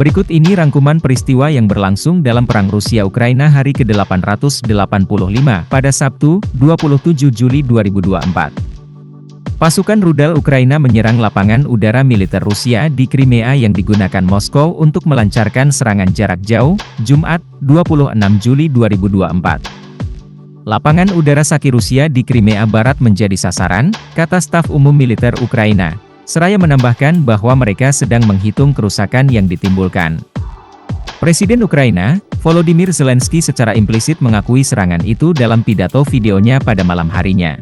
Berikut ini rangkuman peristiwa yang berlangsung dalam Perang Rusia-Ukraina hari ke-885 pada Sabtu, 27 Juli 2024. Pasukan rudal Ukraina menyerang lapangan udara militer Rusia di Crimea yang digunakan Moskow untuk melancarkan serangan jarak jauh, Jumat, 26 Juli 2024. Lapangan udara Saki Rusia di Crimea Barat menjadi sasaran, kata staf umum militer Ukraina. Seraya menambahkan bahwa mereka sedang menghitung kerusakan yang ditimbulkan. Presiden Ukraina, Volodymyr Zelensky secara implisit mengakui serangan itu dalam pidato videonya pada malam harinya.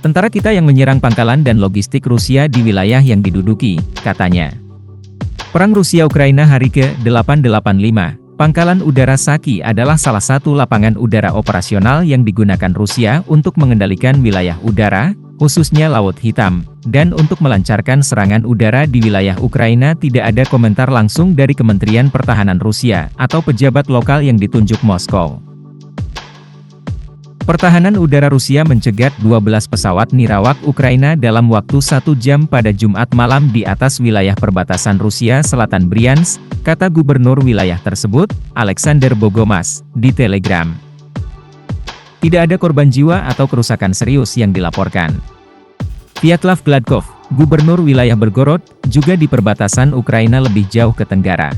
Tentara kita yang menyerang pangkalan dan logistik Rusia di wilayah yang diduduki, katanya. Perang Rusia-Ukraina hari ke-885. Pangkalan udara Saki adalah salah satu lapangan udara operasional yang digunakan Rusia untuk mengendalikan wilayah udara, khususnya Laut Hitam, dan untuk melancarkan serangan udara di wilayah Ukraina. Tidak ada komentar langsung dari Kementerian Pertahanan Rusia atau pejabat lokal yang ditunjuk Moskow. Pertahanan udara Rusia mencegat 12 pesawat nirawak Ukraina dalam waktu 1 jam pada Jumat malam di atas wilayah perbatasan Rusia Selatan Bryansk, kata gubernur wilayah tersebut, Alexander Bogomas, di Telegram. Tidak ada korban jiwa atau kerusakan serius yang dilaporkan. Vyacheslav Gladkov, gubernur wilayah Belgorod, juga di perbatasan Ukraina lebih jauh ke tenggara.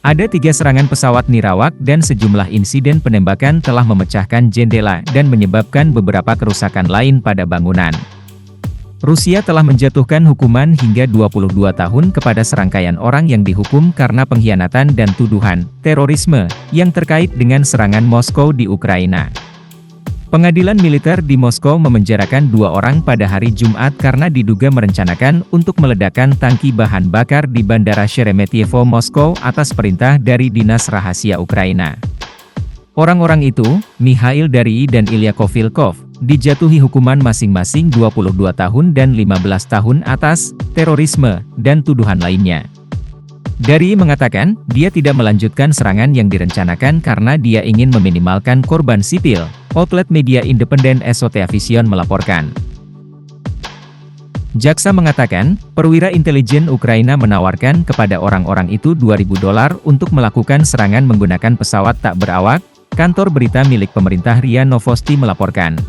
Ada 3 serangan pesawat nirawak dan sejumlah insiden penembakan telah memecahkan jendela dan menyebabkan beberapa kerusakan lain pada bangunan. Rusia telah menjatuhkan hukuman hingga 22 tahun kepada serangkaian orang yang dihukum karena pengkhianatan dan tuduhan terorisme yang terkait dengan serangan Moskow di Ukraina. Pengadilan militer di Moskow memenjarakan 2 orang pada hari Jumat karena diduga merencanakan untuk meledakkan tangki bahan bakar di Bandara Sheremetyevo, Moskow atas perintah dari Dinas Rahasia Ukraina. Orang-orang itu, Mikhail Darii dan Ilya Kovilkov, dijatuhi hukuman masing-masing 22 tahun dan 15 tahun atas terorisme dan tuduhan lainnya. Darii mengatakan, dia tidak melanjutkan serangan yang direncanakan karena dia ingin meminimalkan korban sipil, outlet media independen Esotea Vision melaporkan. Jaksa mengatakan, perwira intelijen Ukraina menawarkan kepada orang-orang itu $2.000 untuk melakukan serangan menggunakan pesawat tak berawak, kantor berita milik pemerintah RIA Novosti melaporkan.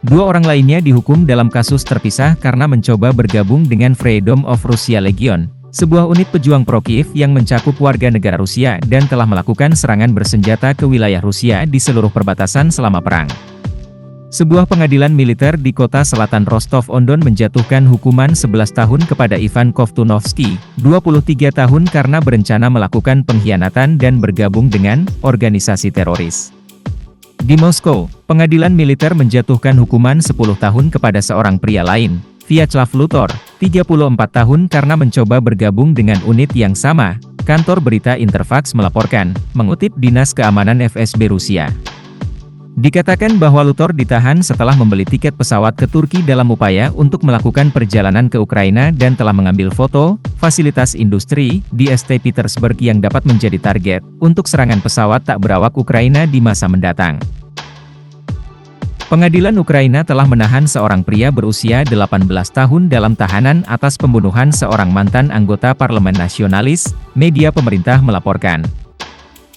2 orang lainnya dihukum dalam kasus terpisah karena mencoba bergabung dengan Freedom of Russia Legion, sebuah unit pejuang pro-Kiev yang mencakup warga negara Rusia dan telah melakukan serangan bersenjata ke wilayah Rusia di seluruh perbatasan selama perang. Sebuah pengadilan militer di kota selatan Rostov-on-Don menjatuhkan hukuman 11 tahun kepada Ivan Kovtunovsky, 23 tahun karena berencana melakukan pengkhianatan dan bergabung dengan organisasi teroris. Di Moskow, pengadilan militer menjatuhkan hukuman 10 tahun kepada seorang pria lain, Vyacheslav Lutor, 34 tahun karena mencoba bergabung dengan unit yang sama, kantor berita Interfax melaporkan, mengutip Dinas Keamanan FSB Rusia. Dikatakan bahwa Lutor ditahan setelah membeli tiket pesawat ke Turki dalam upaya untuk melakukan perjalanan ke Ukraina dan telah mengambil foto fasilitas industri di St. Petersburg yang dapat menjadi target untuk serangan pesawat tak berawak Ukraina di masa mendatang. Pengadilan Ukraina telah menahan seorang pria berusia 18 tahun dalam tahanan atas pembunuhan seorang mantan anggota parlemen nasionalis, media pemerintah melaporkan.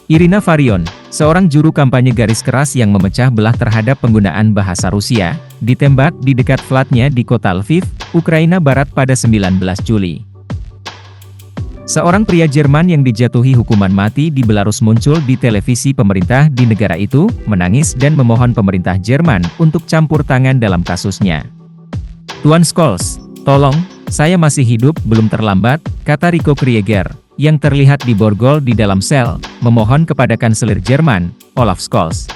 Irina Farion, seorang juru kampanye garis keras yang memecah belah terhadap penggunaan bahasa Rusia, ditembak di dekat flatnya di kota Lviv, Ukraina Barat pada 19 Juli. Seorang pria Jerman yang dijatuhi hukuman mati di Belarus muncul di televisi pemerintah di negara itu, menangis dan memohon pemerintah Jerman untuk campur tangan dalam kasusnya. Tuan Scholz, tolong, saya masih hidup, belum terlambat, kata Rico Krieger, yang terlihat di borgol di dalam sel, memohon kepada Kanselir Jerman, Olaf Scholz.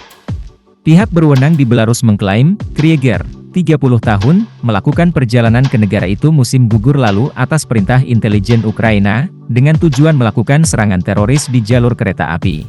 Pihak berwenang di Belarus mengklaim, Krieger, 30 tahun, melakukan perjalanan ke negara itu musim gugur lalu atas perintah intelijen Ukraina, dengan tujuan melakukan serangan teroris di jalur kereta api.